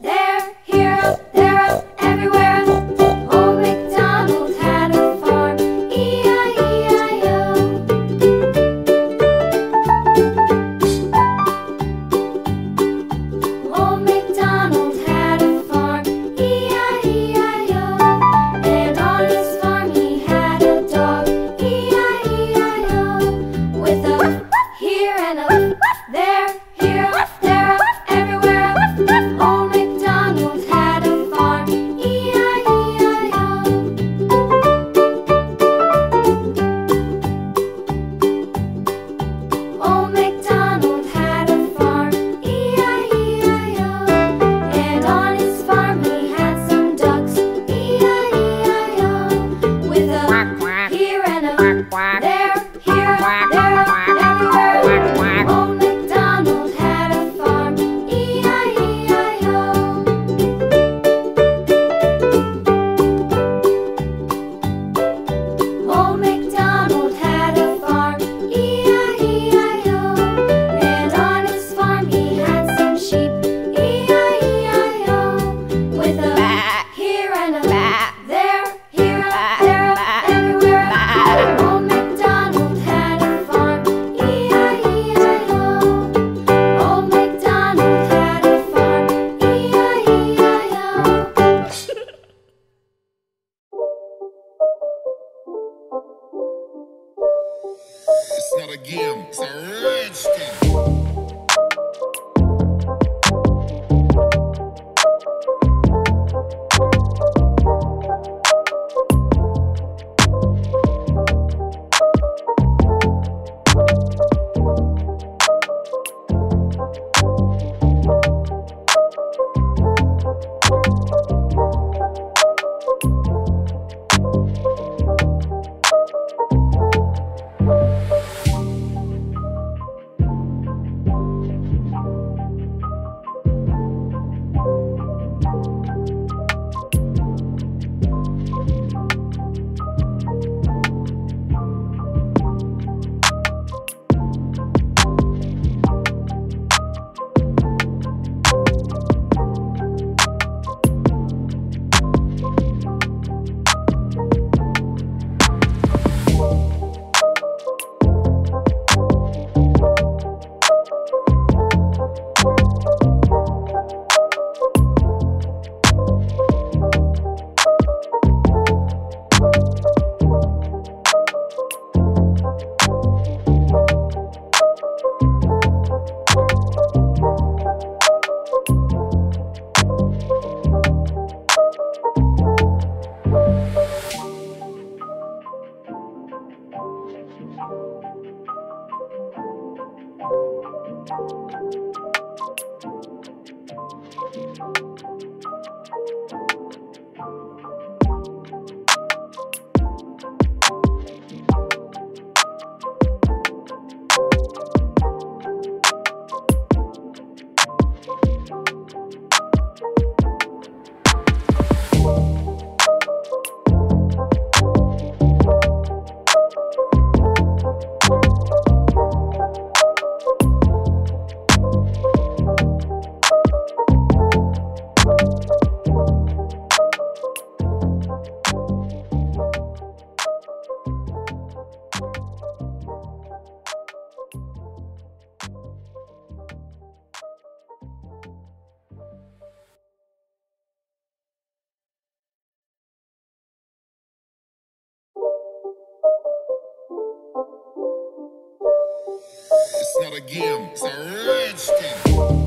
There, here, there, everywhere. Old MacDonald had a farm. E-I-E-I-O. Old MacDonald had a farm. E-I-E-I-O. And on his farm he had a dog. E-I-E-I-O. With a here and a there, here, there, everywhere. Old MacDonald had a farm. E-I-E-I-O. Old MacDonald had a farm. E-I-E-I-O. And on his farm he had some ducks. E-I-E-I-O. With a here and a there, here, there, everywhere. Old MacDonald had a farm. E-I-E-I-O. Old MacDonald had a farm. E-I-E-I-O. And on his farm he had some sheep. E-I-E-I-O. With a here and a there, here, there, everywhere. Old MacDonald had a farm. E-I-E-I-O. Old MacDonald had a farm. E-I-E-I-O. It's not a game, it's a rich thing. It's not a game, it's a rich thing.